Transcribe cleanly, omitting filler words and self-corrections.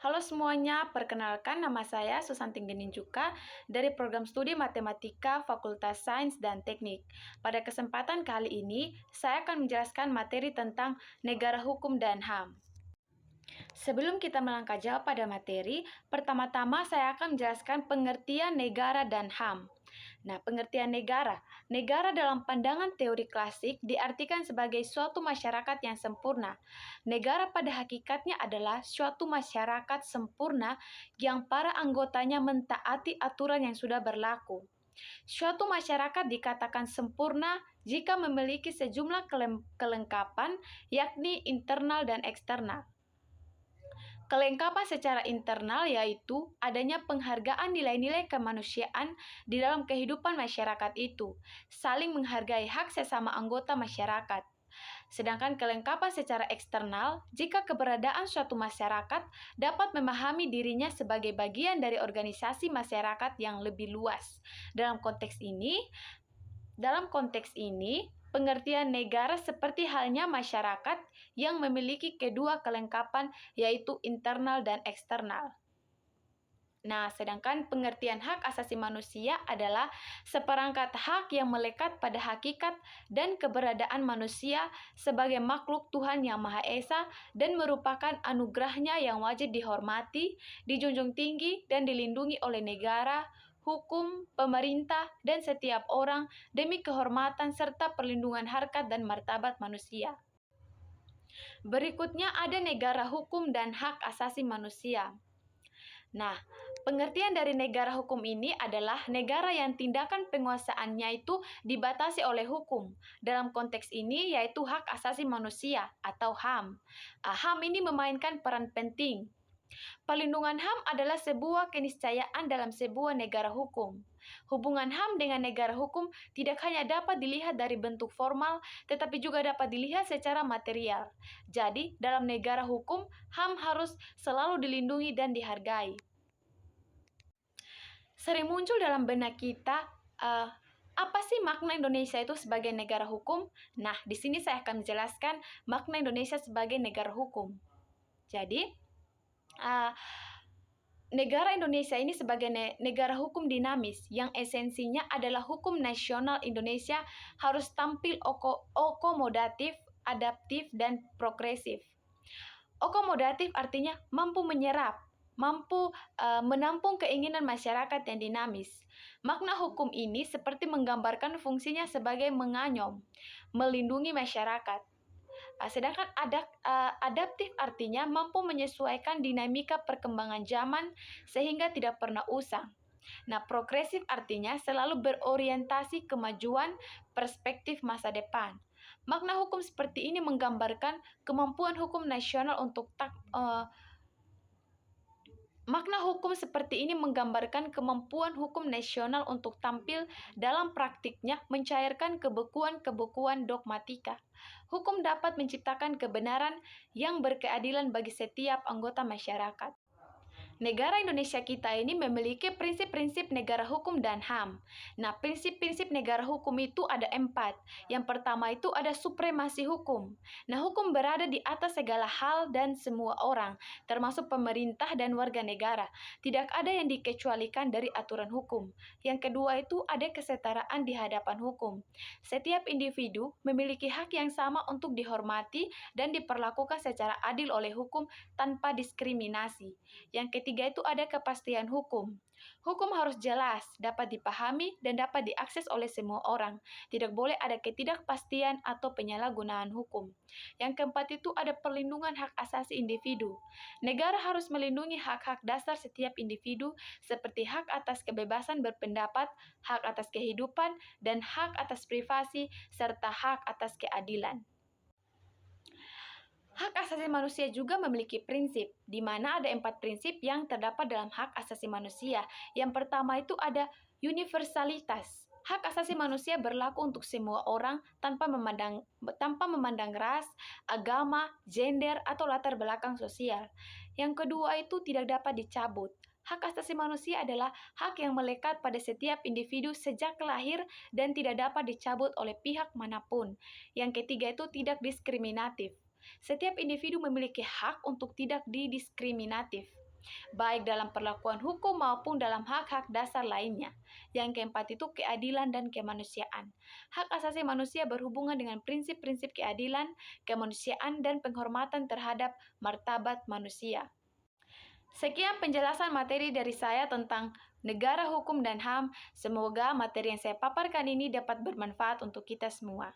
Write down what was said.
Halo semuanya, perkenalkan nama saya Susanti Geninjuka dari Program Studi Matematika Fakultas Sains dan Teknik. Pada kesempatan kali ini, saya akan menjelaskan materi tentang negara hukum dan HAM. Sebelum kita melangkah jauh pada materi, pertama-tama saya akan menjelaskan pengertian negara dan HAM. Nah, pengertian negara. Negara dalam pandangan teori klasik diartikan sebagai suatu masyarakat yang sempurna. Negara pada hakikatnya adalah suatu masyarakat sempurna yang para anggotanya mentaati aturan yang sudah berlaku. Suatu masyarakat dikatakan sempurna jika memiliki sejumlah kelengkapan, yakni internal dan eksternal. Kelengkapan secara internal yaitu adanya penghargaan nilai-nilai kemanusiaan di dalam kehidupan masyarakat itu, saling menghargai hak sesama anggota masyarakat. Sedangkan kelengkapan secara eksternal, jika keberadaan suatu masyarakat dapat memahami dirinya sebagai bagian dari organisasi masyarakat yang lebih luas. Dalam konteks ini, pengertian negara seperti halnya masyarakat yang memiliki kedua kelengkapan, yaitu internal dan eksternal. Nah, sedangkan pengertian hak asasi manusia adalah seperangkat hak yang melekat pada hakikat dan keberadaan manusia sebagai makhluk Tuhan Yang Maha Esa dan merupakan anugerahnya yang wajib dihormati, dijunjung tinggi, dan dilindungi oleh negara, hukum, pemerintah, dan setiap orang demi kehormatan serta perlindungan harkat dan martabat manusia. Berikutnya ada negara hukum dan hak asasi manusia. Nah, pengertian dari negara hukum ini adalah negara yang tindakan penguasaannya itu dibatasi oleh hukum. Dalam konteks ini yaitu hak asasi manusia atau HAM. HAM ini memainkan peran penting. Perlindungan HAM adalah sebuah keniscayaan dalam sebuah negara hukum. Hubungan HAM dengan negara hukum tidak hanya dapat dilihat dari bentuk formal, tetapi juga dapat dilihat secara material. Jadi, dalam negara hukum, HAM harus selalu dilindungi dan dihargai. Sering muncul dalam benak kita, apa sih makna Indonesia itu sebagai negara hukum? Nah, di sini saya akan menjelaskan makna Indonesia sebagai negara hukum. Jadi, negara Indonesia ini sebagai negara hukum dinamis yang esensinya adalah hukum nasional Indonesia harus tampil akomodatif, adaptif, dan progresif. Akomodatif artinya mampu menyerap, mampu menampung keinginan masyarakat yang dinamis. Makna hukum ini seperti menggambarkan fungsinya sebagai menganyom, melindungi masyarakat. Sedangkan adaptif artinya mampu menyesuaikan dinamika perkembangan zaman sehingga tidak pernah usang. Nah, progresif artinya selalu berorientasi kemajuan perspektif masa depan. Makna hukum seperti ini menggambarkan kemampuan hukum nasional untuk Makna hukum seperti ini menggambarkan kemampuan hukum nasional untuk tampil dalam praktiknya mencairkan kebekuan-kebekuan dogmatika. Hukum dapat menciptakan kebenaran yang berkeadilan bagi setiap anggota masyarakat. Negara Indonesia kita ini memiliki prinsip-prinsip negara hukum dan HAM. Nah, prinsip-prinsip negara hukum itu ada 4. Yang pertama itu ada supremasi hukum. Nah, hukum berada di atas segala hal dan semua orang, termasuk pemerintah dan warga negara. Tidak ada yang dikecualikan dari aturan hukum. Yang kedua itu ada kesetaraan di hadapan hukum. Setiap individu memiliki hak yang sama untuk dihormati dan diperlakukan secara adil oleh hukum tanpa diskriminasi. Yang ketiga itu ada kepastian hukum. Hukum harus jelas, dapat dipahami, dan dapat diakses oleh semua orang. Tidak boleh ada ketidakpastian atau penyalahgunaan hukum. Yang keempat itu ada perlindungan hak asasi individu. Negara harus melindungi hak-hak dasar setiap individu seperti hak atas kebebasan berpendapat, hak atas kehidupan, dan hak atas privasi, serta hak atas keadilan. Hak asasi manusia juga memiliki prinsip, di mana ada 4 prinsip yang terdapat dalam hak asasi manusia. Yang pertama itu ada universalitas. Hak asasi manusia berlaku untuk semua orang tanpa memandang ras, agama, gender, atau latar belakang sosial. Yang kedua itu tidak dapat dicabut. Hak asasi manusia adalah hak yang melekat pada setiap individu sejak lahir dan tidak dapat dicabut oleh pihak manapun. Yang ketiga itu tidak diskriminatif. Setiap individu memiliki hak untuk tidak didiskriminatif. baik dalam perlakuan hukum maupun dalam hak-hak dasar lainnya. Yang keempat itu keadilan dan kemanusiaan. Hak asasi manusia berhubungan dengan prinsip-prinsip keadilan, kemanusiaan, dan penghormatan terhadap martabat manusia. Sekian penjelasan materi dari saya tentang negara hukum dan HAM. Semoga materi yang saya paparkan ini dapat bermanfaat untuk kita semua.